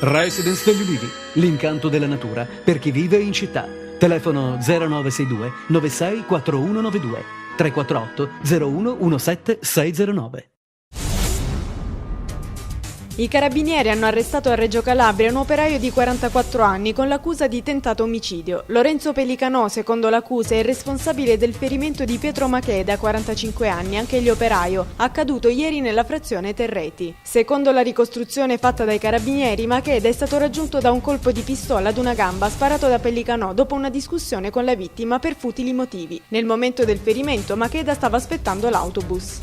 Residence degli Ulivi, l'incanto della natura per chi vive in città. Telefono 0962 96 4192 348 01 17 609. I carabinieri hanno arrestato a Reggio Calabria un operaio di 44 anni con l'accusa di tentato omicidio. Lorenzo Pellicanò, secondo l'accusa, è il responsabile del ferimento di Pietro Macheda, 45 anni, anche egli operaio, accaduto ieri nella frazione Terreti. Secondo la ricostruzione fatta dai carabinieri, Macheda è stato raggiunto da un colpo di pistola ad una gamba sparato da Pellicanò dopo una discussione con la vittima per futili motivi. Nel momento del ferimento, Macheda stava aspettando l'autobus.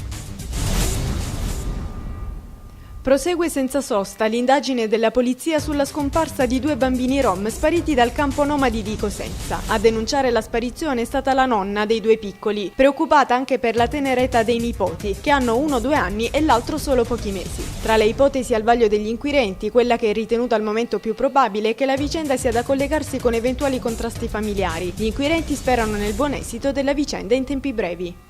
Prosegue senza sosta l'indagine della polizia sulla scomparsa di 2 bambini rom spariti dal campo nomadi di Cosenza. A denunciare la sparizione è stata la nonna dei 2 piccoli, preoccupata anche per la tenera età dei nipoti, che hanno uno 2 anni e l'altro solo pochi mesi. Tra le ipotesi al vaglio degli inquirenti, quella che è ritenuta al momento più probabile è che la vicenda sia da collegarsi con eventuali contrasti familiari. Gli inquirenti sperano nel buon esito della vicenda in tempi brevi.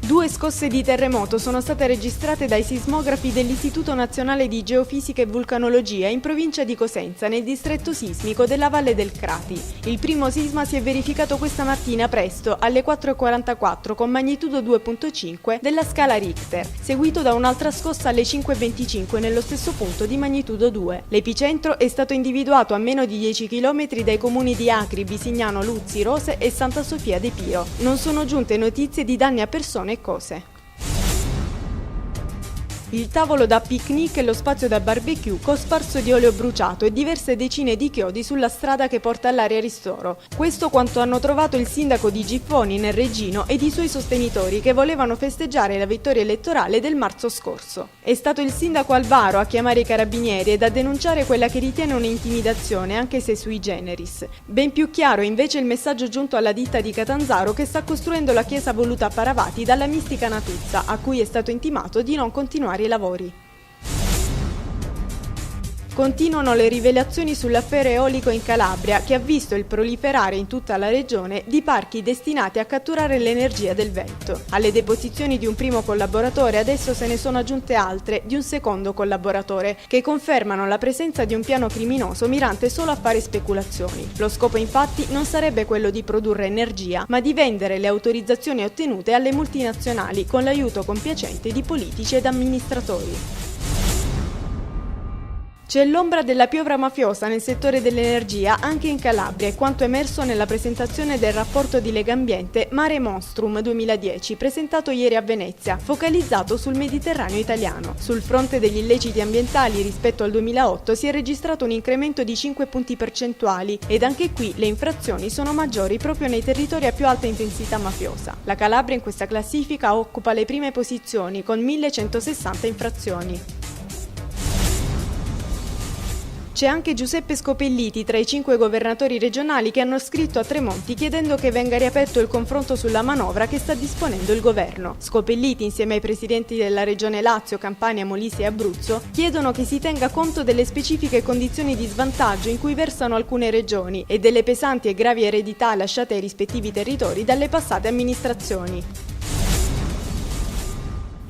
2 scosse di terremoto sono state registrate dai sismografi dell'Istituto Nazionale di Geofisica e Vulcanologia in provincia di Cosenza, nel distretto sismico della Valle del Crati. Il primo sisma si è verificato questa mattina presto, alle 4:44, con magnitudo 2.5 della scala Richter, seguito da un'altra scossa alle 5:25 nello stesso punto di magnitudo 2. L'epicentro è stato individuato a meno di 10 km dai comuni di Acri, Bisignano, Luzzi, Rose e Santa Sofia de Pio. Non sono giunte notizie di danni a persone e cose. Il tavolo da picnic e lo spazio da barbecue cosparso di olio bruciato e diverse decine di chiodi sulla strada che porta all'area ristoro. Questo quanto hanno trovato il sindaco di Giffoni nel Reggino ed i suoi sostenitori che volevano festeggiare la vittoria elettorale del marzo scorso. È stato il sindaco Alvaro a chiamare i carabinieri ed a denunciare quella che ritiene un'intimidazione, anche se sui generis. Ben più chiaro invece il messaggio giunto alla ditta di Catanzaro che sta costruendo la chiesa voluta a Paravati dalla mistica Natuzza, a cui è stato intimato di non continuare i lavori. Continuano le rivelazioni sull'affare eolico in Calabria, che ha visto il proliferare in tutta la regione di parchi destinati a catturare l'energia del vento. Alle deposizioni di un primo collaboratore adesso se ne sono aggiunte altre di un secondo collaboratore, che confermano la presenza di un piano criminoso mirante solo a fare speculazioni. Lo scopo infatti non sarebbe quello di produrre energia, ma di vendere le autorizzazioni ottenute alle multinazionali con l'aiuto compiacente di politici ed amministratori. C'è l'ombra della piovra mafiosa nel settore dell'energia anche in Calabria, è quanto emerso nella presentazione del rapporto di Legambiente Mare Monstrum 2010, presentato ieri a Venezia, focalizzato sul Mediterraneo italiano. Sul fronte degli illeciti ambientali rispetto al 2008 si è registrato un incremento di 5 punti percentuali ed anche qui le infrazioni sono maggiori proprio nei territori a più alta intensità mafiosa. La Calabria in questa classifica occupa le prime posizioni con 1160 infrazioni. C'è anche Giuseppe Scopelliti tra i 5 governatori regionali che hanno scritto a Tremonti chiedendo che venga riaperto il confronto sulla manovra che sta disponendo il governo. Scopelliti, insieme ai presidenti della regione Lazio, Campania, Molise e Abruzzo, chiedono che si tenga conto delle specifiche condizioni di svantaggio in cui versano alcune regioni e delle pesanti e gravi eredità lasciate ai rispettivi territori dalle passate amministrazioni.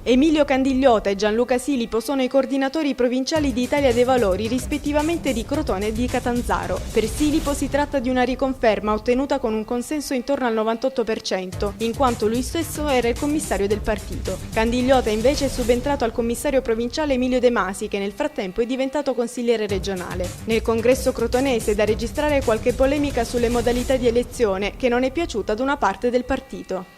Emilio Candigliota e Gianluca Silipo sono i coordinatori provinciali di Italia dei Valori, rispettivamente di Crotone e di Catanzaro. Per Silipo si tratta di una riconferma ottenuta con un consenso intorno al 98%, in quanto lui stesso era il commissario del partito. Candigliota invece è subentrato al commissario provinciale Emilio De Masi, che nel frattempo è diventato consigliere regionale. Nel congresso crotonese è da registrare qualche polemica sulle modalità di elezione, che non è piaciuta ad una parte del partito.